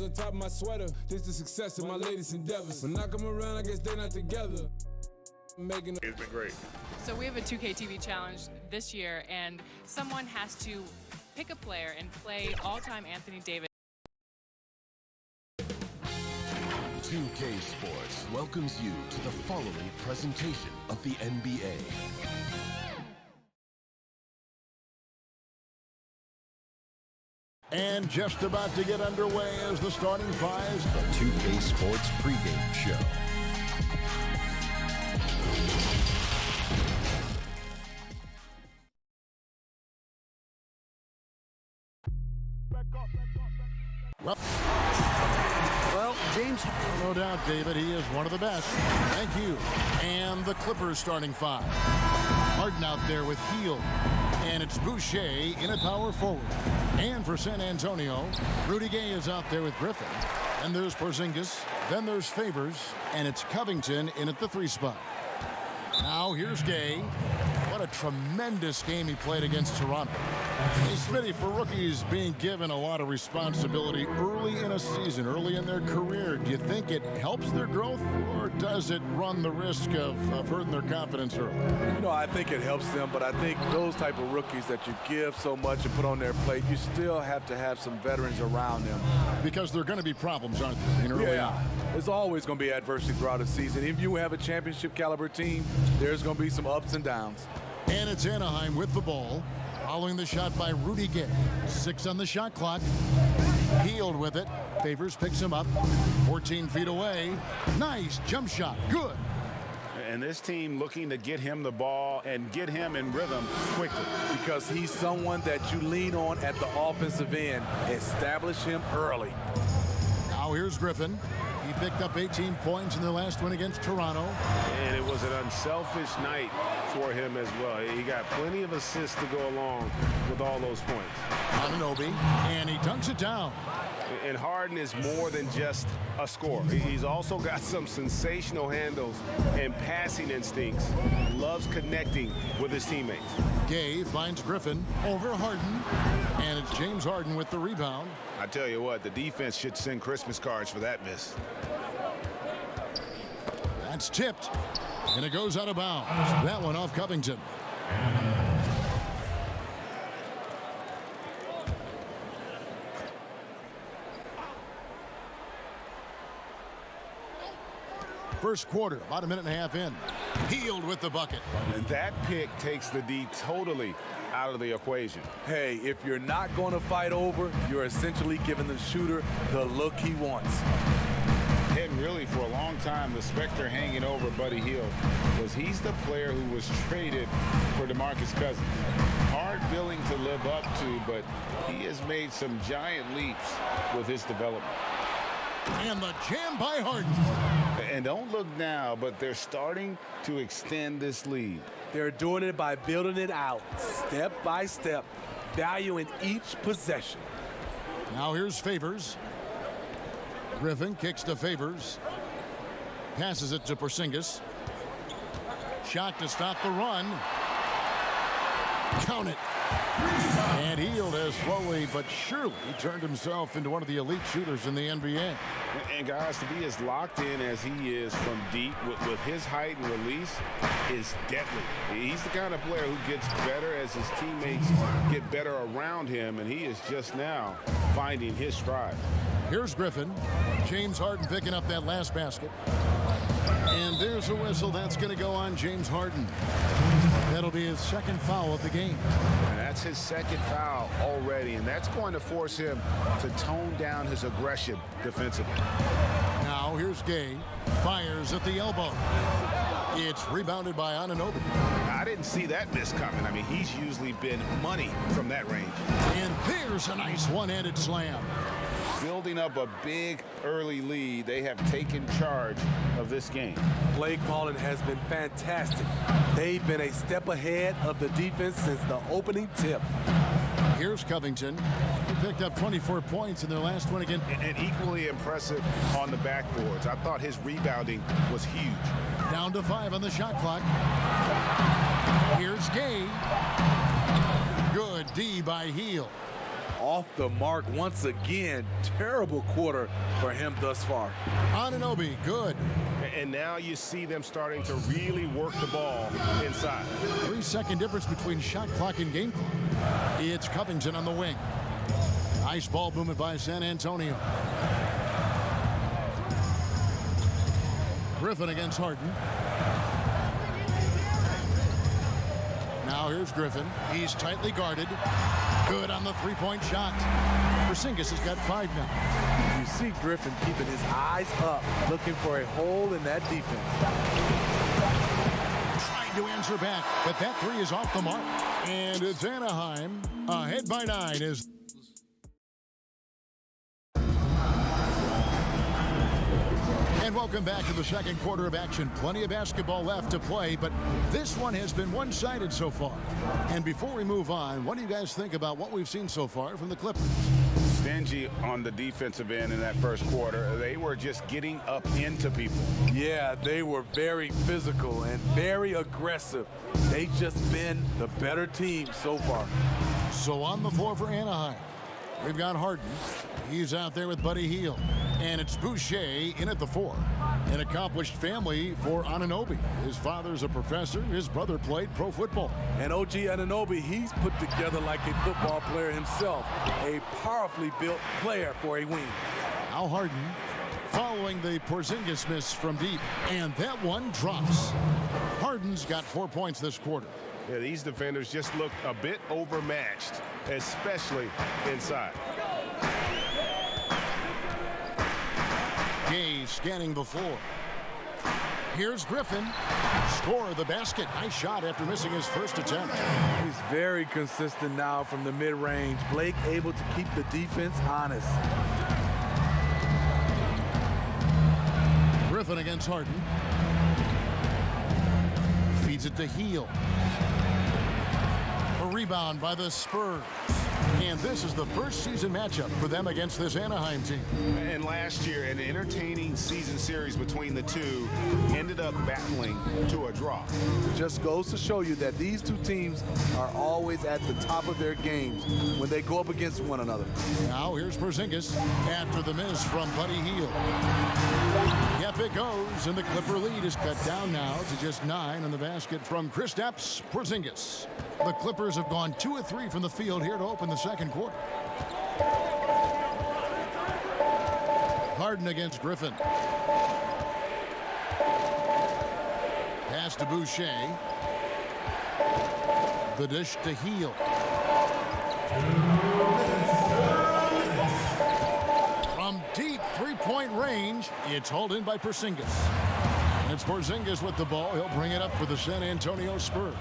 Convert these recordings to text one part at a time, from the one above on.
the top of my sweater. This the success of my latest endeavors. When I come around, I guess they're not together. It's been great. So we have a 2K TV challenge this year, and someone has to pick a player and play all-time Anthony Davis. 2K Sports welcomes you to the following presentation of the NBA. And just about to get underway as the starting fives. The 2K Sports pregame show. Well, James, no doubt, David, he is one of the best. Thank you. And the Clippers starting five. Harden out there with Hield. And it's Boucher in at power forward. And for San Antonio, Rudy Gay is out there with Griffin. And there's Porzingis. Then there's Favors. And it's Covington in at the 3 spot. Now here's Gay. What a tremendous game he played against Toronto. Hey, Smitty, for rookies being given a lot of responsibility early in a season, early in their career, do you think it helps their growth, or does it run the risk of hurting their confidence early? You know, I think it helps them, but I think those type of rookies that you give so much and put on their plate, you still have to have some veterans around them. Because there are going to be problems, aren't there, early on? There's always going to be adversity throughout the season. If you have a championship caliber team, there's going to be some ups and downs. And it's Anaheim with the ball. Following the shot by Rudy Gay. 6 on the shot clock. Hield with it. Favors picks him up. 14 feet away. Nice jump shot. Good. And this team looking to get him the ball and get him in rhythm quickly. Because he's someone that you lean on at the offensive end. Establish him early. Now here's Griffin. He picked up 18 points in their last win against Toronto. And it was an unselfish night for him as well. He got plenty of assists to go along with all those points. Anunoby, and he dunks it down. And Harden is more than just a scorer. He's also got some sensational handles and passing instincts. Loves connecting with his teammates. Gay finds Griffin over Harden. And it's James Harden with the rebound. I tell you what, the defense should send Christmas cards for that miss. That's tipped. And it goes out of bounds. That one off Covington. First quarter, about a minute and a half in. Hield with the bucket. And that pick takes the D totally out of the equation. Hey, if you're not going to fight over, you're essentially giving the shooter the look he wants. And really, for a long time, the specter hanging over Buddy Hield was he's the player who was traded for DeMarcus Cousins. Hard billing to live up to, but he has made some giant leaps with his development. And the jam by Harden. And don't look now, but they're starting to extend this lead. They're doing it by building it out, step by step, valuing each possession. Now here's Favors. Griffin kicks to Favors. Passes it to Porzingis. Shot to stop the run. Count it. And Hield has slowly but surely turned himself into one of the elite shooters in the NBA. And guys, to be as locked in as he is from deep with his height and release is deadly. He's the kind of player who gets better as his teammates get better around him, and he is just now finding his stride. Here's Griffin. James Harden picking up that last basket. And there's a whistle. That's going to go on James Harden. That'll be his second foul of the game. And that's his second foul already, and that's going to force him to tone down his aggression defensively. Now here's Gay. Fires at the elbow. It's rebounded by Anunoby. I didn't see that miss coming. I mean, he's usually been money from that range. And there's a nice one-handed slam. Building up a big early lead, they have taken charge of this game. Play calling has been fantastic. They've been a step ahead of the defense since the opening tip. Here's Covington. He picked up 24 points in their last one again. And equally impressive on the backboards. I thought his rebounding was huge. Down to 5 on the shot clock. Here's Gay. Good D by Hield. off the mark once again. Terrible quarter for him thus far. Anunoby, good. And now you see them starting to really work the ball inside. 3-second difference between shot clock and game clock. It's Covington on the wing. Nice ball movement by San Antonio. Griffin against Harden. Now here's Griffin. He's tightly guarded. Good on the three-point shot. Porzingis has got 5 now. You see Griffin keeping his eyes up, looking for a hole in that defense. Trying to answer back, but that three is off the mark. And it's Anaheim ahead by 9 as And welcome back to the second quarter of action. Plenty of basketball left to play, but this one has been one-sided so far. And before we move on, what do you guys think about what we've seen so far from the Clippers? Stingy on the defensive end in that first quarter. They were just getting up into people. Yeah, they were very physical and very aggressive. They just been the better team so far. So on the floor for Anaheim, we've got Harden. He's out there with Buddy Hield. And it's Boucher in at the 4. An accomplished family for Anunoby. His father's a professor. His brother played pro football. And OG Anunoby, he's put together like a football player himself. A powerfully built player for a wing. Al Harden following the Porzingis miss from deep. And that one drops. Harden's got 4 points this quarter. Yeah, these defenders just look a bit overmatched, especially inside. Gay scanning the floor. Here's Griffin. Score the basket. Nice shot after missing his first attempt. He's very consistent now from the mid-range. Blake able to keep the defense honest. Griffin against Harden. Feeds it to Hield. A rebound by the Spurs. And this is the first season matchup for them against this Anaheim team. And last year, an entertaining season series between the two ended up battling to a draw. Just goes to show you that these two teams are always at the top of their games when they go up against one another. Now here's Porzingis after the miss from Buddy Hield. Yep, it goes, and the Clipper lead is cut down now to just 9 on the basket from Kristaps Porzingis. The Clippers have gone 2 of 3 from the field here to open the second quarter. Harden against Griffin. Pass to Boucher. The dish to Hield. From deep three-point range, it's hauled in by Porzingis. It's Porzingis with the ball. He'll bring it up for the San Antonio Spurs.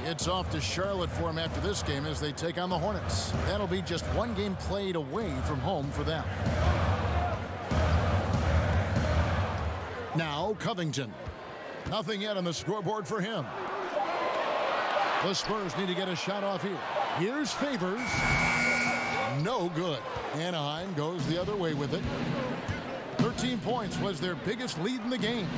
It's off to Charlotte for him after this game as they take on the Hornets. That'll be just one game played away from home for them. Now Covington. Nothing yet on the scoreboard for him. The Spurs need to get a shot off here. Here's Favors. No good. Anaheim goes the other way with it. 13 points was their biggest lead in the game.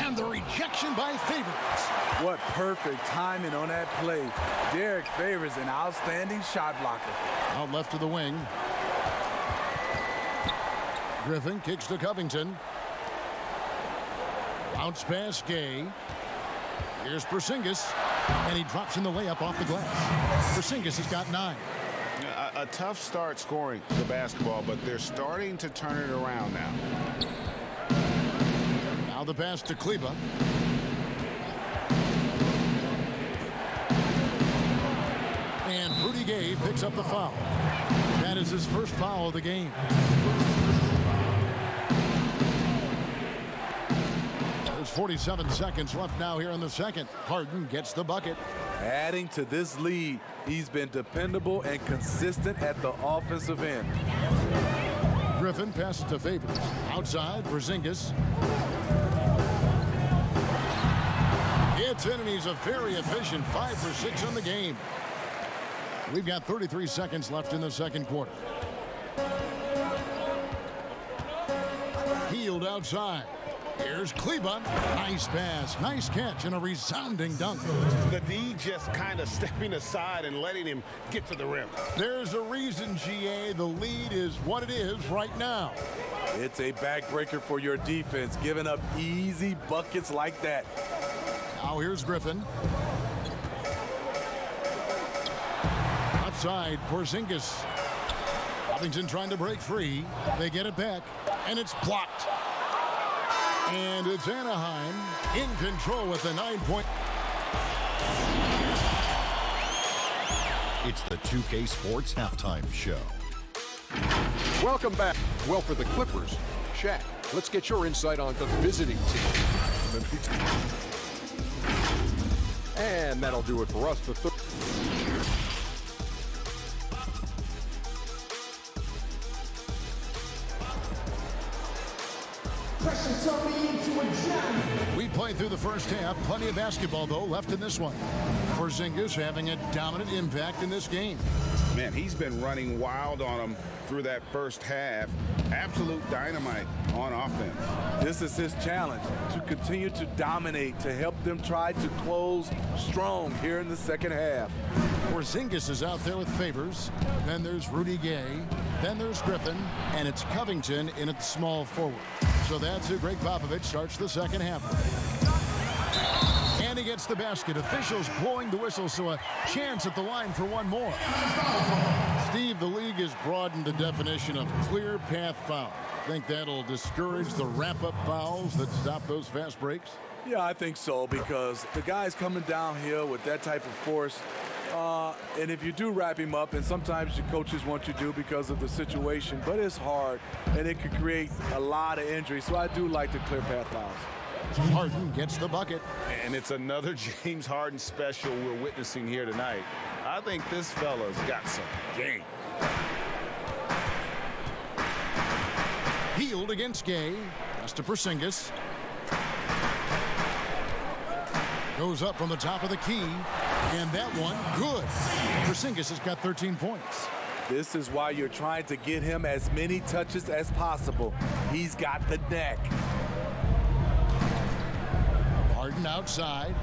And the rejection by Favors. What perfect timing on that play. Derek Favors, an outstanding shot blocker. Out left to the wing. Griffin kicks to Covington. Bounce pass Gay. Here's Porzingis. And he drops in the layup off the glass. Porzingis has got 9. A tough start scoring the basketball, but they're starting to turn it around now. Now the pass to Kleba. And Rudy Gay picks up the foul. That is his first foul of the game. There's 47 seconds left now here in the second. Harden gets the bucket. Adding to this lead, he's been dependable and consistent at the offensive end. Griffin passes to Favors. Outside, Porzingis. It's in, and he's a very efficient 5 for 6 on the game. We've got 33 seconds left in the second quarter. Hield outside. Here's Kleba. Nice pass, nice catch, and a resounding dunk. The D just kind of stepping aside and letting him get to the rim. There's a reason, GA, the lead is what it is right now. It's a backbreaker for your defense, giving up easy buckets like that. Now here's Griffin. Outside, Porzingis. Covington trying to break free. They get it back, and it's blocked. And it's Anaheim in control with the 9-point. It's the 2K Sports Halftime Show. Welcome back. Well, for the Clippers, Shaq, let's get your insight on the visiting team. And that'll do it for us. We played through the first half. Plenty of basketball, though, left in this one. Porzingis having a dominant impact in this game. Man, he's been running wild on him through that first half. Absolute dynamite on offense. This is his challenge, to continue to dominate, to help them try to close strong here in the second half. Porzingis is out there with Favors. Then there's Rudy Gay. Then there's Griffin. And it's Covington in at small forward. So that's who Greg Popovich starts the second half. And he gets the basket. Officials blowing the whistle, so a chance at the line for one more. Steve, the league has broadened the definition of clear path foul. Think that'll discourage the wrap-up fouls that stop those fast breaks? Yeah, I think so, because the guy's coming downhill with that type of force. And if you do wrap him up, and sometimes your coaches want you to do because of the situation, but it's hard, and it could create a lot of injury. So I do like the clear path fouls. Harden gets the bucket. And it's another James Harden special we're witnessing here tonight. I think this fella's got some game. Healed against Gay. Pass to Porzingis. Goes up from the top of the key. And that one, good. Porzingis has got 13 points. This is why you're trying to get him as many touches as possible. He's got the neck. Harden outside.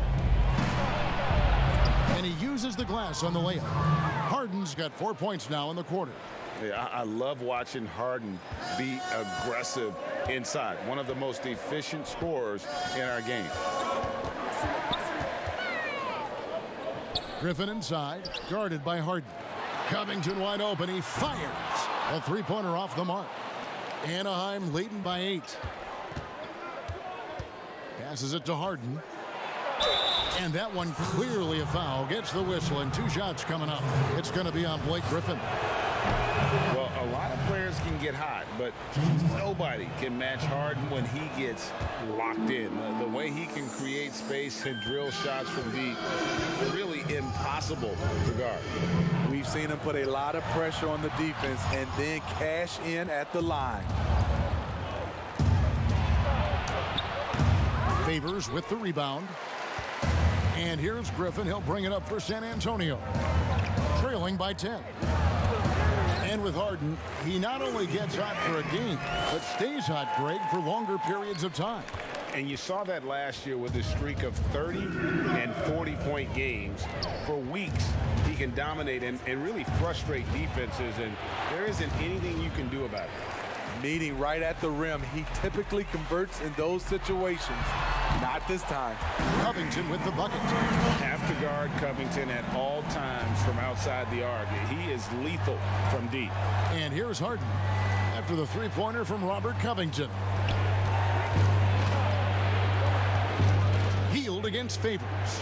And he uses the glass on the layup. Harden's got 4 points now in the quarter. Yeah, I love watching Harden be aggressive inside. One of the most efficient scorers in our game. Griffin inside, guarded by Harden. Covington wide open, he fires. A three-pointer off the mark. Anaheim leading by 8. Passes it to Harden. And that one clearly a foul. Gets the whistle, and 2 shots coming up. It's going to be on Blake Griffin. Well, a lot of players can get hot, but nobody can match Harden when he gets locked in. The way he can create space and drill shots from deep, really impossible to guard. We've seen him put a lot of pressure on the defense and then cash in at the line. Favors with the rebound. And here's Griffin. He'll bring it up for San Antonio. Trailing by 10. And with Harden, he not only gets hot for a game, but stays hot, Greg, for longer periods of time. And you saw that last year with his streak of 30 and 40-point games. For weeks, he can dominate and really frustrate defenses, and there isn't anything you can do about it. Meeting right at the rim, he typically converts in those situations. Not this time. Covington with the bucket. Have to guard Covington at all times from outside the arc. He is lethal from deep. And here's Harden after the three-pointer from Robert Covington. Healed against Favors.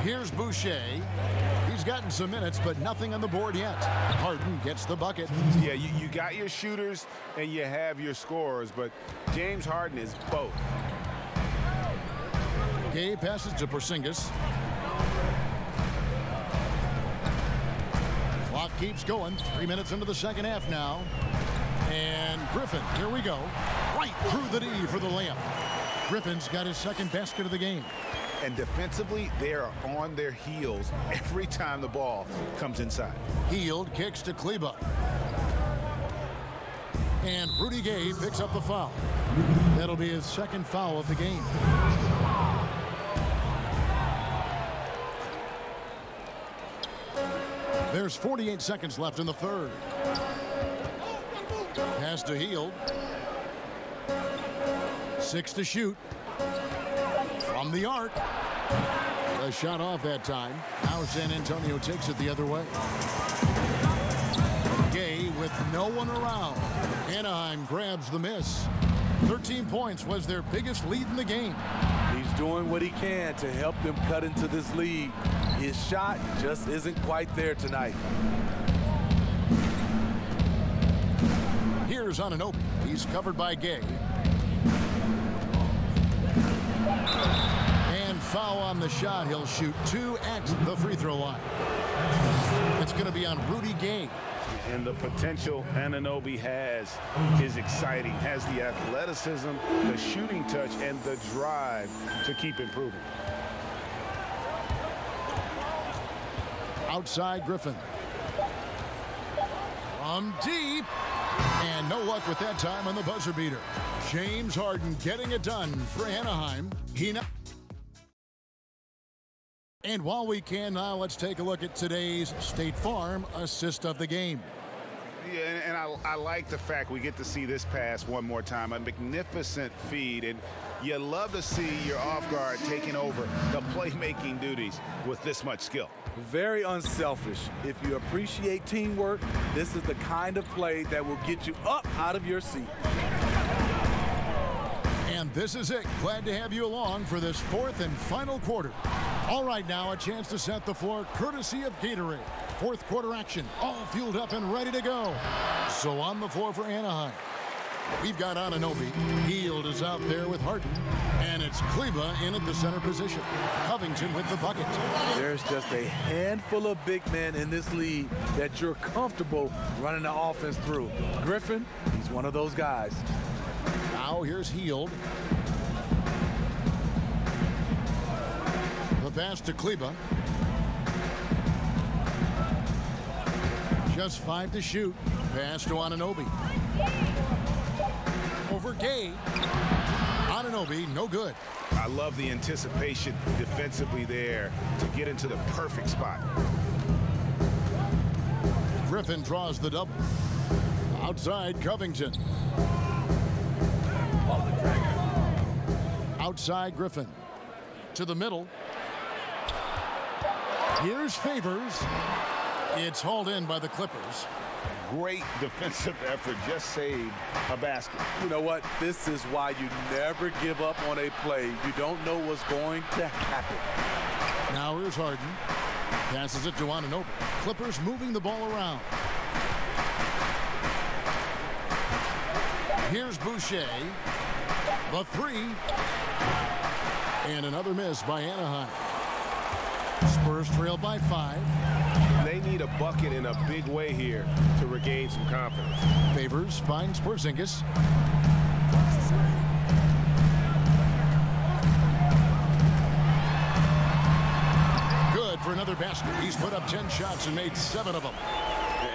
Here's Boucher. He's gotten some minutes, but nothing on the board yet. Harden gets the bucket. Yeah, you got your shooters and you have your scorers, but James Harden is both. Gay passes to Porzingis. Clock keeps going. 3 minutes into the second half now. And Griffin, here we go. Right through the D for the layup. Griffin's got his second basket of the game. And defensively, they are on their heels every time the ball comes inside. Healed, kicks to Kleba. And Rudy Gay picks up the foul. That'll be his second foul of the game. There's 48 seconds left in the third. Pass to Hield. 6 to shoot. From the arc. A shot off that time. Now San Antonio takes it the other way. Gay with no one around. Anaheim grabs the miss. 13 points was their biggest lead in the game. He's doing what he can to help them cut into this lead. His shot just isn't quite there tonight. Here's Anunoby. He's covered by Gay. And foul on the shot. He'll shoot 2 at the free throw line. It's going to be on Rudy Gay. And the potential Anunoby has is exciting. Has the athleticism, the shooting touch, and the drive to keep improving. Outside Griffin. From deep. And no luck with that time on the buzzer beater. James Harden getting it done for Anaheim. And while we can now, let's take a look at today's State Farm assist of the game. Yeah, and I like the fact we get to see this pass one more time. A magnificent feed, and you love to see your off guard taking over the playmaking duties with this much skill. Very unselfish. If you appreciate teamwork, this is the kind of play that will get you up out of your seat. And this is it. Glad to have you along for this fourth and final quarter. All right, now a chance to set the floor courtesy of Gatorade. Fourth quarter action, all fueled up and ready to go. So on the floor for Anaheim, we've got Anunoby. Hield is out there with Harden. And it's Kleba in at the center position. Covington with the bucket. There's just a handful of big men in this league that you're comfortable running the offense through. Griffin, he's one of those guys. Now here's Hield. The pass to Kleba. Just 5 to shoot. Pass to Anunoby. Over Gay. Anunoby, no good. I love the anticipation defensively there to get into the perfect spot. Griffin draws the double. Outside Covington. Outside Griffin. To the middle. Here's Favors. It's hauled in by the Clippers. Great defensive effort, just saved a basket. You know what? This is why you never give up on a play. You don't know what's going to happen. Now here's Harden. Passes it to Anunoby. Clippers moving the ball around. Here's Boucher. The 3. And another miss by Anaheim. Spurs trail by 5. They need a bucket in a big way here to regain some confidence. Favors finds Porzingis. Good for another basket. He's put up 10 shots and made 7 of them.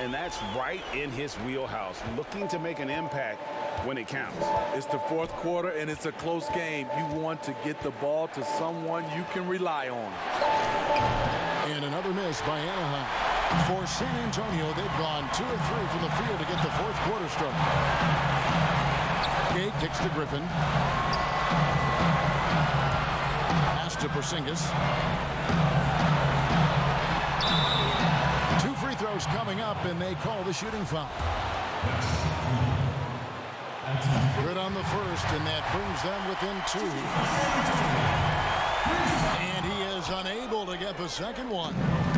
And that's right in his wheelhouse, looking to make an impact when it counts. It's the fourth quarter, and it's a close game. You want to get the ball to someone you can rely on. And another miss by Anaheim. For San Antonio, they've gone 2 of 3 from the field to get the fourth quarter started. Gay kicks to Griffin. Pass to Porzingis. 2 free throws coming up, and they call the shooting foul. Good on the first, and that brings them within 2. And he is unable to get the second one.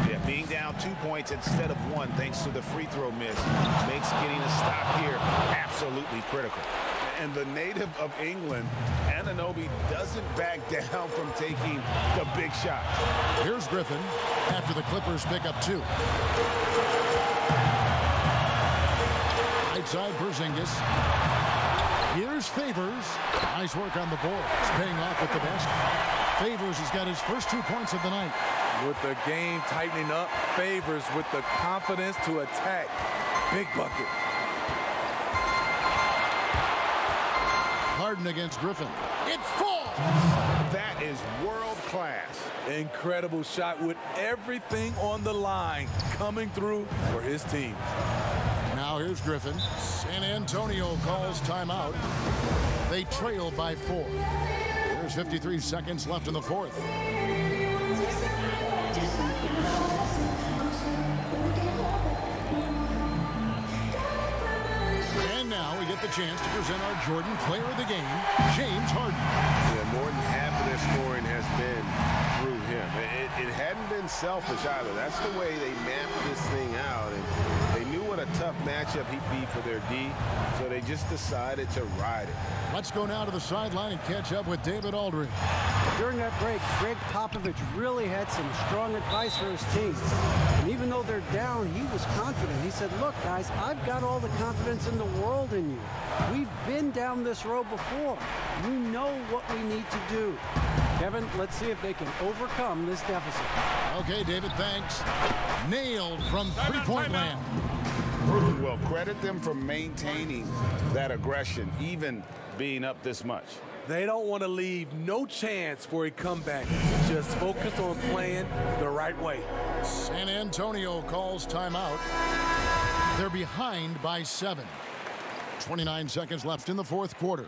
Yeah, being down 2 points instead of 1 thanks to the free throw miss makes getting a stop here absolutely critical. And the native of England, Anunoby doesn't back down from taking the big shot. Here's Griffin after the Clippers pick up 2. Right side Porzingis. Here's Favors. Nice work on the boards. Paying off with the basket. Favors has got his first 2 points of the night. With the game tightening up, Favors with the confidence to attack. Big bucket. Harden against Griffin. It falls! That is world class. Incredible shot with everything on the line coming through for his team. Now here's Griffin. San Antonio calls timeout. They trail by 4. There's 53 seconds left in the fourth. And now we get the chance to present our Jordan Player of the Game, James Harden. Yeah, more than half of their scoring has been through him. It hadn't been selfish either. That's the way they mapped this thing out. And they knew what a tough matchup he'd be for their D, so they just decided to ride it. Let's go now to the sideline and catch up with David Aldridge. During that break, Greg Popovich really had some strong advice for his team. And even though they're down, he was confident. He said, look, guys, I've got all the confidence in the world in you. We've been down this road before. You know what we need to do. Kevin, let's see if they can overcome this deficit. Okay, David, thanks. Nailed from three-point land. Well, credit them for maintaining that aggression, even being up this much. They don't want to leave no chance for a comeback. Just focus on playing the right way. San Antonio calls timeout. They're behind by 7. 29 seconds left in the fourth quarter.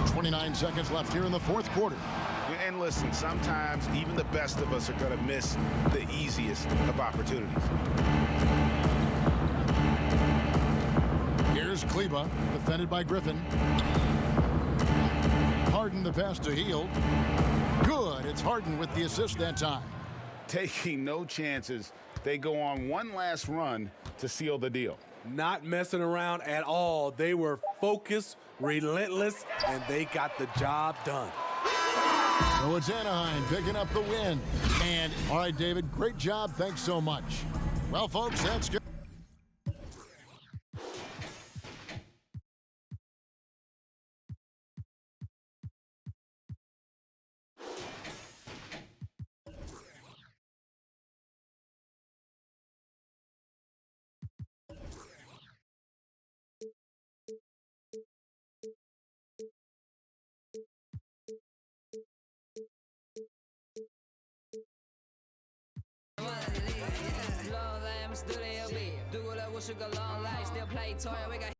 29 seconds left here in the fourth quarter. And listen, sometimes even the best of us are going to miss the easiest of opportunities. Here's Kleba, defended by Griffin. Harden the pass to Hield. Good, it's Harden with the assist that time. Taking no chances, they go on one last run to seal the deal. Not messing around at all. They were focused, relentless, and they got the job done. So it's Anaheim picking up the win. And, all right, David, great job. Thanks so much. Well, folks, that's good. Studio B, do what I wish you got long life, still play toy, we got